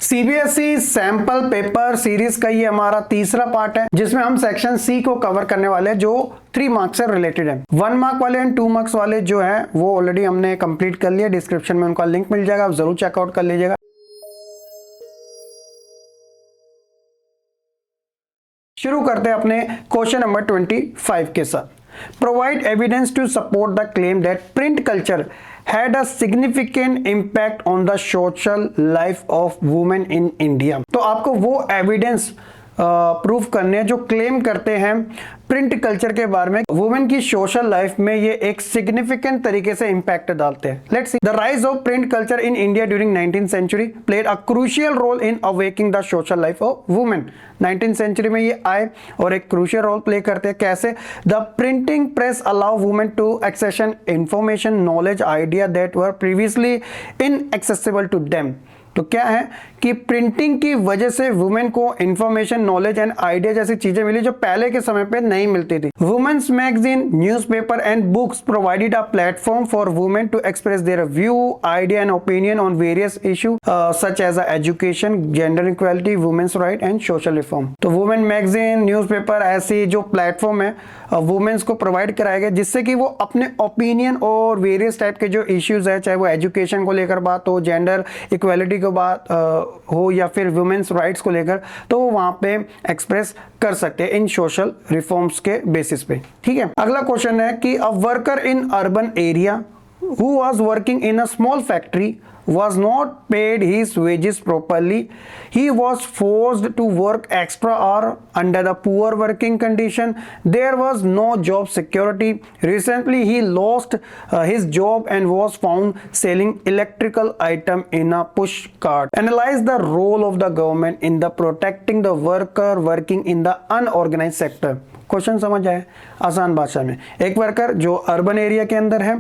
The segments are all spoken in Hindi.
सीबीएसई सैंपल पेपर सीरीज का ये हमारा तीसरा पार्ट है, जिसमें हम सेक्शन सी को कवर करने वाले हैं, जो 3 मार्क्स से रिलेटेड है। 1 मार्क वाले एंड 2 मार्क्स वाले जो है वो ऑलरेडी हमने कंप्लीट कर लिया। डिस्क्रिप्शन में उनका लिंक मिल जाएगा, आप जरूर चेकआउट कर लीजिएगा। शुरू करते हैं अपने क्वेश्चन नंबर 25 के साथ। Provide evidence to support the claim that print culture had a significant impact on the social life of women in India। तो आपको वो एविडेंस प्रूफ करने जो क्लेम करते हैं प्रिंट कल्चर के बारे में, वुमेन की सोशल लाइफ में ये एक सिग्निफिकेंट तरीके से इंपैक्ट डालते हैं। Let's see. The rise of print culture in India during 19th century played a crucial role in awakening the social life of women. 19th century में ये आए और एक क्रूशियल रोल प्ले करते हैं। कैसे? The printing press allow women to accession information, knowledge, idea that were previously inaccessible to them. तो क्या है कि प्रिंटिंग की वजह से वुमेन को इंफॉर्मेशन, नॉलेज एंड आइडिया जैसी चीजें मिली जो पहले के समय पे नहीं मिलती थी। Women's magazine, newspaper and books provided a platform for women to express their view, idea and opinion on various issue such as education, gender equality, women's right and social reform. तो वुमेन मैगजीन, न्यूज़पेपर ऐसी जो प्लेटफॉर्म है वुमेन्स को प्रोवाइड कराया गया, जिससे कि वो अपने ओपिनियन और वेरियस टाइप के जो इश्यूज है, चाहे वो एजुकेशन को लेकर बात हो, जेंडर इक्वालिटी को बात हो या फिर वुमेन्स राइट्स को लेकर, तो वो वहां पे एक्सप्रेस कर सकते हैं इन सोशल रिफॉर्म्स के बेसिस पे। ठीक है। अगला क्वेश्चन है कि a worker in urban area who was working in a small factory was not paid his wages properly. He was forced to work extra hour under the poor working condition. There was no job security. Recently he lost his job and was found selling electrical item in a push cart. Analyze the role of the government in the protecting the worker working in the unorganized sector. Question समझ आए? आसान भाषा में, एक वर्कर जो अर्बन एरिया के अंदर है,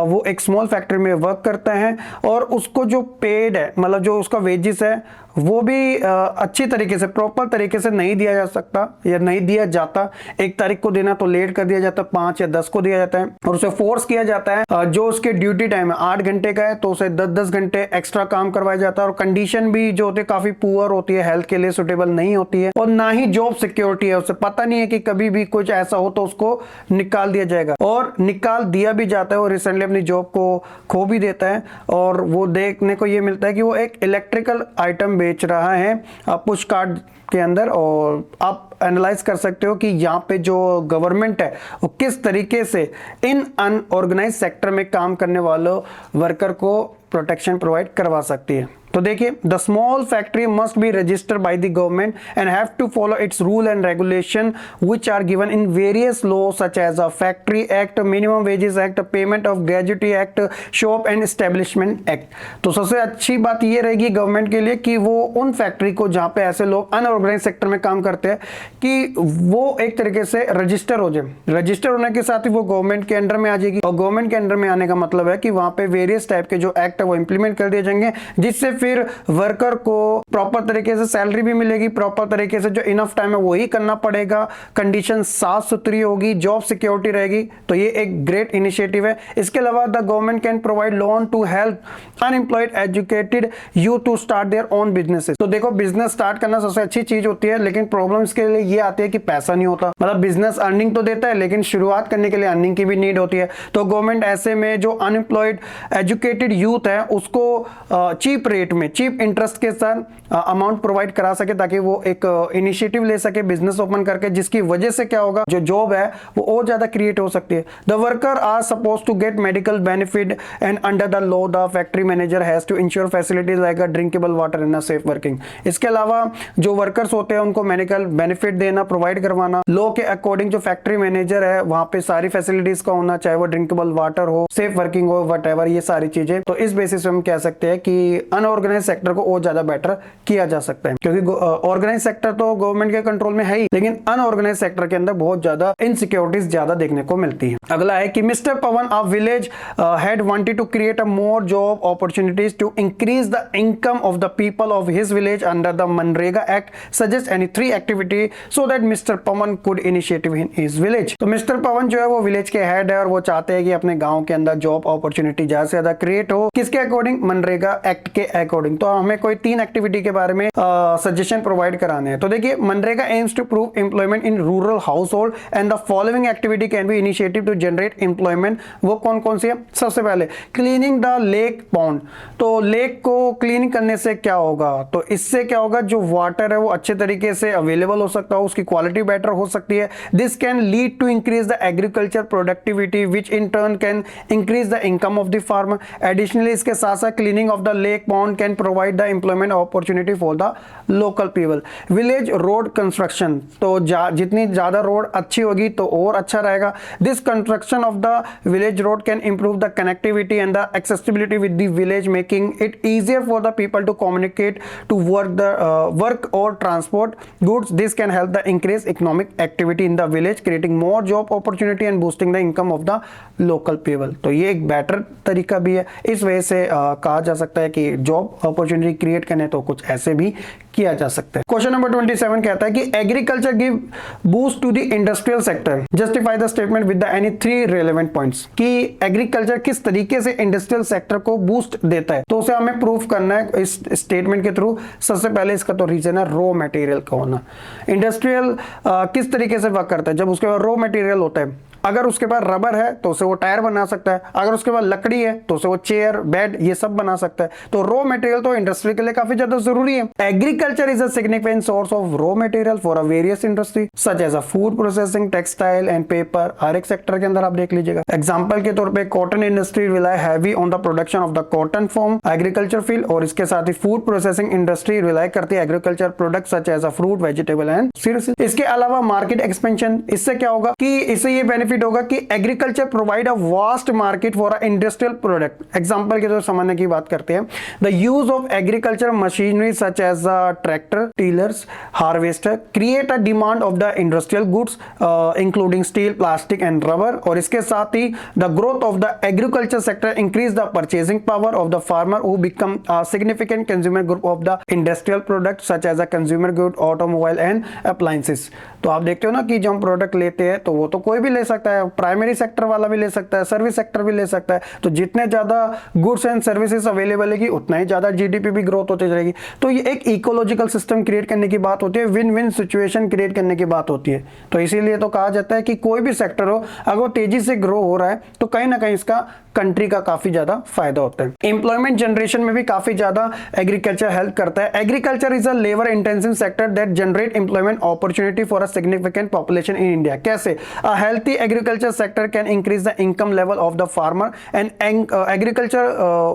वो एक स्मॉल फैक्ट्री में वर्क करता है और उसको जो पेड है, मतलब जो उसका वेजेस है, वो भी अच्छी तरीके से, प्रॉपर तरीके से नहीं दिया जा सकता या नहीं दिया जाता। 1 तारीख को देना तो लेट कर दिया जाता, 5 या 10 को दिया जाता है और उसे फोर्स किया जाता है। जो उसके ड्यूटी टाइम है 8 घंटे का है तो उसे 10-10 घंटे एक्स्ट्रा काम करवाया जाता है। और कंडीशन भी जो होती है काफी पुअर होती है, हेल्थ के लिए सुटेबल नहीं होती है और ना ही जॉब सिक्योरिटी है। उसे पता नहीं है कि कभी भी कुछ ऐसा हो तो उसको निकाल दिया जाएगा, और निकाल दिया भी जाता है। और रिसेंटली अपनी जॉब को खो भी देता है और वो देखने को ये मिलता है कि वो एक इलेक्ट्रिकल आइटम बेच रहा है पुश कार्ट के अंदर। और आप एनालाइज कर सकते हो कि यहाँ पे जो गवर्नमेंट है वो किस तरीके से इन अनऑर्गेनाइज सेक्टर में काम करने वालों वर्कर को प्रोटेक्शन प्रोवाइड करवा सकती है। तो देखिए, the small factory must be registered by the government and have to follow its rule and regulation which are given in various law such as a factory act, minimum wages act, payment of gratuity act, shop and establishment act. तो सबसे अच्छी बात ये रहेगी गवर्नमेंट के लिए कि वो उन फैक्ट्री को जहाँ पे ऐसे लोग अनऑर्गेनाइज सेक्टर में काम करते हैं कि वो एक तरीके से रजिस्टर हो जाए। रजिस्टर होने के साथ ही वो गवर्नमेंट के अंडर में आ जाएगी, और गवर्नमेंट के अंडर में आने का मतलब है कि वहां पे वेरियस टाइप के जो एक्ट है वो इंप्लीमेंट कर दिए जाएंगे, जिससे फिर वर्कर को प्रॉपर तरीके से सैलरी भी मिलेगी, प्रॉपर तरीके से जो इनफ टाइम है वही करना पड़ेगा, कंडीशन साफ सुथरी होगी, जॉब सिक्योरिटी रहेगी। तो ये एक ग्रेट इनिशिएटिव है। इसके अलावा the government can provide loan to help unemployed educated youth to start their own businesses. तो देखो, बिजनेस स्टार्ट करना सबसे अच्छी चीज होती है, लेकिन प्रॉब्लम्स के लिए ये आती है कि पैसा नहीं होता। मतलब बिजनेस अर्निंग तो देता है, लेकिन शुरुआत करने के लिए अर्निंग की भी नीड होती है। तो गवर्नमेंट ऐसे में जो अनएम्प्लॉयड एजुकेटेड यूथ है उसको चीप रेट में, चीप इंटरेस्ट के साथ अमाउंट प्रोवाइड करा सके, ताकि वो एक इनिशिएटिव ले सके बिजनेस ओपन करके, जिसकी वजह से क्या होगा, जो जॉब है वो और ज्यादा क्रिएट हो सकती है। The worker are suppose to get medical benefit and under the law the factory manager has to ensure facilities like a drinkable water and a safe working. इसके अलावा जो वर्कर्स होते हैं उनको मेडिकल बेनिफिट देना, प्रोवाइड करवाना, लॉ के अकॉर्डिंग जो फैक्ट्री मैनेजर है वहां पे सारी फैसिलिटीज का होना, चाहे वो ड्रिंकेबल वाटर हो, सेफ वर्किंग हो, वटएवर, ये सारी चीजें। तो इस बेसिस पे हम कह सकते हैं कि अनऑर्गेनाइज सेक्टर को और ज्यादा बेटर किया जा सकता है, क्योंकि ऑर्गेनाइज सेक्टर तो गवर्नमेंट के कंट्रोल में है ही, लेकिन अनऑर्गेनाइज सेक्टर के अंदर बहुत ज्यादा इनसिक्योरिटीज ज्यादा देखने को मिलती है। अगला है कि mister Pawan a village head wanted to create a more job opportunities to increase the income of the people of his village under the मनरेगा act. Suggest any 3 activity so that mister Pawan could initiative in his village. तो मिस्टर पवन जो है वो विलेज के हेड है और वो चाहते हैं कि अपने गांव के अंदर जॉब अपॉर्चुनिटी ज्यादा से ज्यादा क्रिएट हो। किसके अकॉर्डिंग? मनरेगा एक्ट के अकॉर्डिंग। तो हमें कोई 3 एक्टिविटी के बारे में सजेशन प्रोवाइड कराने हैं। तो देखिए, मनरेगा aims to prove employment in rural household and the following activity can be initiative to generate employment. वो कौन कौन सी है? सबसे पहले क्लीनिंग द लेक पॉन्ड। तो लेक को क्लीन करने से क्या होगा? तो इससे क्या होगा, जो वाटर है वो अच्छे तरीके से अवेलेबल हो सकता है, उसकी क्वालिटी बेटर हो सकती है। This can lead to increase the agriculture productivity which in turn can increase the income of the farmer. Additionally इसके साथ साथ cleaning of the lake pond can provide the employment opportunity for the local people. Village road construction, तो जितनी ज्यादा रोड अच्छी होगी तो और अच्छा रहेगा। This construction of the village road can improve the connectivity and the accessibility with the village, making it easier for the people to communicate, to work or transport goods. This can help the increase economic activity in the village, creating more job opportunity and boosting the income of the local people. तो ये एक बेटर तरीका भी है। इस वजह से कहा जा सकता है कि जॉब अपॉर्चुनिटी क्रिएट करने तो कुछ ऐसे भी किया जा सकता है। क्वेश्चन नंबर 27 कहता है कि agriculture give boost to the industrial sector, justify the statement with the any 3 relevant points. कि एग्रीकल्चर किस तरीके से इंडस्ट्रियल सेक्टर को बूस्ट देता है, तो उसे हमें प्रूफ करना है इस स्टेटमेंट के थ्रू। सबसे पहले इसका तो रीजन है रॉ मटेरियल का होना। इंडस्ट्रियल किस तरीके से वर्क करता है? जब उसके पास रॉ मटेरियल होता है, अगर उसके पास रबर है तो उसे वो टायर बना सकता है, अगर उसके पास लकड़ी है तो उसे वो चेयर, बेड, ये सब बना सकता है। तो रॉ मटेरियल तो इंडस्ट्री के लिए काफी ज्यादा जरूरी है। Agriculture is a significant source of raw material for a various industry such as a food processing, textile and paper. हर एक सेक्टर के अंदर आप देख लीजिएगा। एग्जाम्पल के तौर पर cotton industry rely heavy on the production of the cotton from agriculture field, और इसके साथ ही फूड प्रोसेसिंग इंडस्ट्री रिलाई करती है agriculture product such as a fruit, vegetable and seeds. इसके अलावा मार्केट एक्सपेंशन, इससे क्या होगा कि इससे ये बेनिफिट होगा कि agriculture provide a vast market for a industrial product. Example के तौर समझने की बात करते हैं, the use of agriculture machinery such as tractor, tillers, harvester create a demand of the industrial goods including steel, plastic and rubber. और इसके साथ ही the growth of the agriculture sector increase the purchasing power of the farmer who become a significant consumer group of the industrial product such as a consumer good, automobile and appliances. तो आप देखते हो ना कि जब हम प्रोडक्ट लेते हैं तो वो तो कोई भी ले सकता है, प्राइमरी सेक्टर वाला भी ले सकता है, सर्विस सेक्टर भी ले सकता है। तो जितने ज्यादा गुड्स एंड सर्विसेज अवेलेबल है उतना ही ज्यादा जीडीपी भी ग्रोथ होती जाएगी। तो ये एक इकोलॉजिकल सिस्टम क्रिएट करने की बात होती है, विन विन सिचुएशन क्रिएट करने की बात होती है। तो इसीलिए तो कहा जाता है कि कोई भी सेक्टर हो, अगर वो तेजी से ग्रो हो रहा है तो कहीं ना कहीं इसका कंट्री का काफी ज्यादा फायदा होता है। एम्प्लॉयमेंट जनरेशन में भी काफी ज्यादा एग्रीकल्चर हेल्प करता है। Agriculture is a labour intensive sector that generate employment opportunity for a significant population in India. कैसे? A healthy agriculture sector can increase the income level of the farmer and agriculture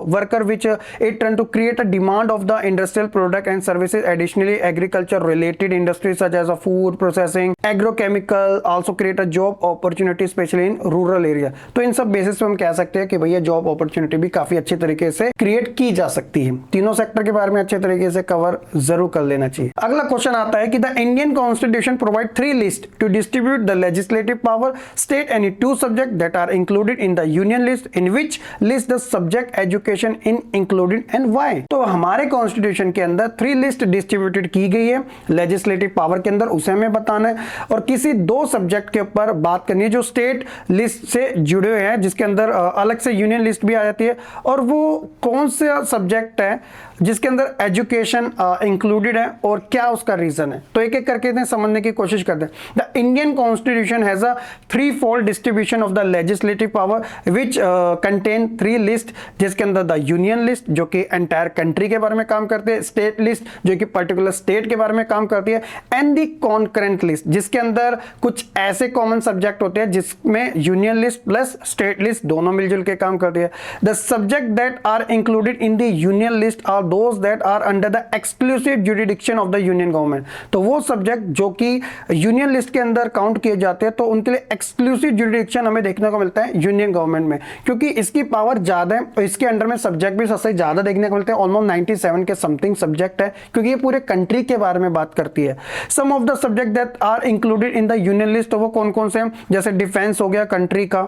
worker which it turn to create a demand of the industrial product and services. Additionally agriculture related industries such as a food processing, agrochemical also create a job opportunity specially in rural area. तो इन सब बेसिस पे हम कह सकते हैं कि भैया जॉब अपॉर्चुनिटी भी काफी अच्छे तरीके से क्रिएट की जा सकती है। तीनों सेक्टर के बारे में अच्छे तरीके से कवर जरूर कर लेना चाहिए। अगला क्वेश्चन आता है कि the Indian constitution provide 3 list to distribute the legislative power, state any 2 subject that are included in the union list, in which list the subject education in included and why. तो हमारे कॉन्स्टिट्यूशन के अंदर 3 लिस्ट डिस्ट्रीब्यूटेड की गई है लेजिस्लेटिव पावर के अंदर, उसे हमें बताना है। और किसी 2 सब्जेक्ट के ऊपर बात करनी है जो स्टेट लिस्ट से जुड़े हुए हैं, जिसके अंदर अलग से यूनियन लिस्ट भी आ जाती है। और वो कौन सा सब्जेक्ट है जिसके अंदर एजुकेशन इंक्लूडेड है और क्या उसका रीजन है। तो एक एक करके समझने की कोशिश करते हैं। The Indian constitution has a 3-fold distribution of the legislative power which contain 3 list, जिसके अंदर द यूनियन लिस्ट जो कि एंटायर कंट्री के बारे में काम करती है, स्टेट लिस्ट जो कि पर्टिकुलर स्टेट के बारे में काम करती है, एंड द कॉन्करेंट लिस्ट जिसके अंदर कुछ ऐसे कॉमन सब्जेक्ट होते हैं जिसमें union list plus state list दोनों मिलजुल के काम करती है। The subject that are included in the union list are those that are under the exclusive jurisdiction of the union government. तो वो सब्जेक्ट जो कि यूनियन लिस्ट के अंदर काउंट किए जाते हैं तो उनके लिए एक्सक्लूसिव जुरिडिक्शन हमें देखने को मिलता है यूनियन गवर्नमेंट में, क्योंकि इसकी पावर ज्यादा है और इसके अंडर में सब्जेक्ट भी सबसे ज्यादा देखने को मिलते हैं। ऑलमोस्ट 97 के समथिंग सब्जेक्ट है, क्योंकि ये पूरे कंट्री के बारे में बात करती है। Some of the subject that are included in the union list, तो वो कौन कौन से हैं? जैसे डिफेंस हो गया कंट्री का,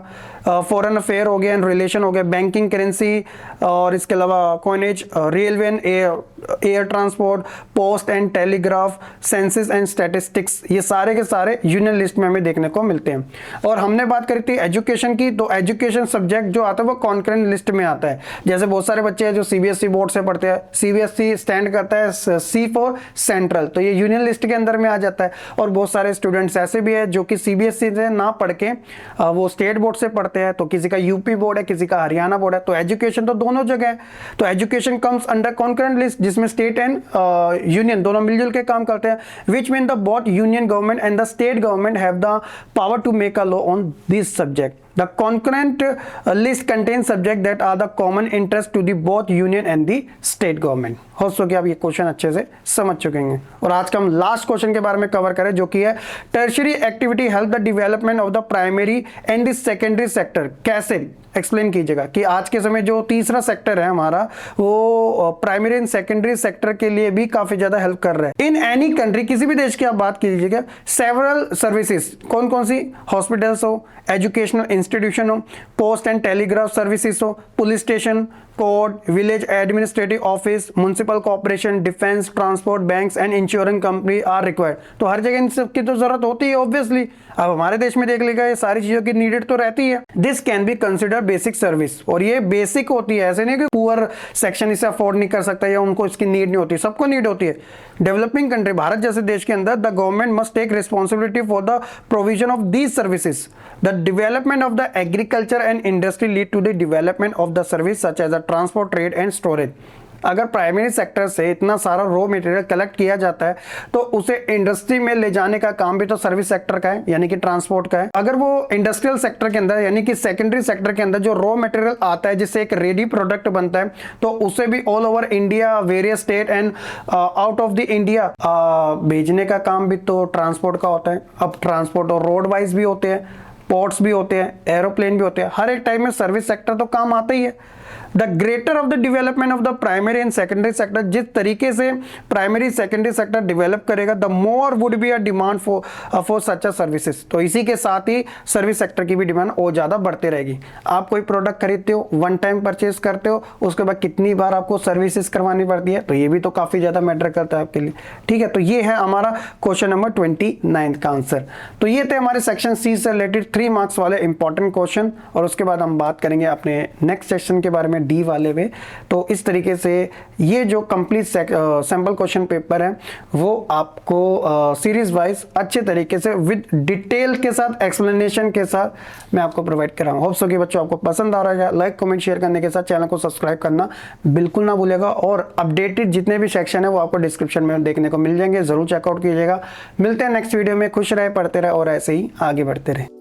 फॉरेन अफेयर हो गया एंड रिलेशन हो गया, बैंकिंग, करेंसी, और इसके अलावा coinage, railway and air transport, post and telegraph, census and statistics, ये सारे के सारे यूनियन लिस्ट में हमें देखने को मिलते हैं। और हमने बात करी थी एजुकेशन की, तो एजुकेशन सब्जेक्ट जो आता है वो कॉन्करेंट लिस्ट में आता है। जैसे बहुत सारे बच्चे हैं जो सीबीएसई बोर्ड से पढ़ते हैं, सीबीएसई स्टैंड करता है सी फॉर सेंट्रल, तो ये यूनियन लिस्ट के अंदर में आ जाता है। और बहुत सारे स्टूडेंट्स ऐसे भी है जो कि सीबीएसई से ना पढ़ के वो स्टेट बोर्ड से पढ़ते हैं, तो किसी का यूपी बोर्ड है, किसी का हरियाणा बोर्ड है, तो एजुकेशन तो दोनों जगह है। तो education comes under concurrent list, जिसमें स्टेट एंड यूनियन दोनों मिलजुल के काम करते हैं, which mean the both union government and the state government have the power to make a law on this subject. The concurrent list contains subjects that are the common interest to the both union and the state government। हो सके आप ये क्वेश्चन अच्छे से समझ चुके हैं। और आज का हम लास्ट क्वेश्चन के बारे में कवर करें, जो कि है tertiary activity help the development of the primary and the secondary sector. कैसे एक्सप्लेन कीजिएगा कि आज के समय जो तीसरा सेक्टर है हमारा, वो प्राइमरी एंड सेकेंडरी सेक्टर के लिए भी काफी ज्यादा हेल्प कर रहा है। इन एनी कंट्री, किसी भी देश की आप बात कीजिएगा, सेवरल सर्विसेज, कौन कौन सी, हॉस्पिटल्स हो, एजुकेशनल इंस्टीट्यूशन हो, पोस्ट एंड टेलीग्राफ सर्विसेज हो, police station, court, village administrative office, municipal corporation, defence, transport, banks and insurance company are required. तो हर जगह इन सब की तो जरूरत होती है ऑब्वियसली। अब हमारे देश में देख लेगा, ये सारी चीजों की नीडेड तो रहती है। This can be consider basic service, और ये बेसिक होती है, ऐसे नहीं कि पुअर सेक्शन इसे अफोर्ड नहीं कर सकता या उनको इसकी नीड नहीं होती, सबको नीड होती है। डेवलपिंग कंट्री, भारत जैसे देश के अंदर, the government must take responsibility for the provision of these services. The development of the agriculture and industry lead to the development of the service such as the transport, trade and storage. अगर प्राइमरी सेक्टर से इतना सारा रॉ मटेरियल कलेक्ट किया जाता है, तो उसे इंडस्ट्री में ले जाने का काम भी तो सर्विस सेक्टर का है, यानी कि ट्रांसपोर्ट का है। अगर वो इंडस्ट्रियल सेक्टर के अंदर, यानी कि सेकेंडरी सेक्टर के अंदर जो रॉ मटेरियल आता है, जिससे एक रेडी प्रोडक्ट बनता है, तो उसे भी all over India, various state and out of the India भेजने का काम भी तो ट्रांसपोर्ट का होता है। अब ट्रांसपोर्ट और रोड वाइज भी होते हैं, पोर्ट्स भी होते हैं, एरोप्लेन भी होते हैं, हर एक टाइम में सर्विस सेक्टर तो काम आता ही है। The greater of the development of the primary and secondary sector, जिस तरीके से प्राइमरी सेकेंडरी सेक्टर डेवलप करेगा, the more would be a demand for such a services. तो इसी के साथ ही सर्विस सेक्टर की भी डिमांड और ज्यादा बढ़ती रहेगी। आप कोई प्रोडक्ट खरीदते हो, वन टाइम परचेज करते हो, उसके बाद कितनी बार आपको सर्विसेज करवानी पड़ती है, तो ये भी तो काफी ज्यादा मैटर करता है आपके लिए। ठीक है, तो ये है हमारा क्वेश्चन नंबर 29 का आंसर। तो ये थे हमारे सेक्शन सी से रिलेटेड 3 मार्क्स वाले इंपॉर्टेंट क्वेश्चन, और उसके बाद हम बात करेंगे अपने नेक्स्ट सेक्शन के बारे में, डी वाले में। तो इस तरीके से ये जो कंप्लीट सैंपल क्वेश्चन पेपर है, वो आपको सीरीज वाइज अच्छे तरीके से विद डिटेल के साथ, एक्सप्लेनेशन के साथ मैं आपको प्रोवाइड कर रहा हूँ। होप सो कि बच्चों आपको पसंद आ रहा है। लाइक, कमेंट, शेयर करने के साथ चैनल को सब्सक्राइब करना बिल्कुल ना भूलेगा, और अपडेटेड जितने भी सेक्शन है वो आपको डिस्क्रिप्शन में देखने को मिल जाएंगे, जरूर चेकआउट कीजिएगा। मिलते हैं नेक्स्ट वीडियो में। खुश रहे, पढ़ते रहे और ऐसे ही आगे बढ़ते रहे।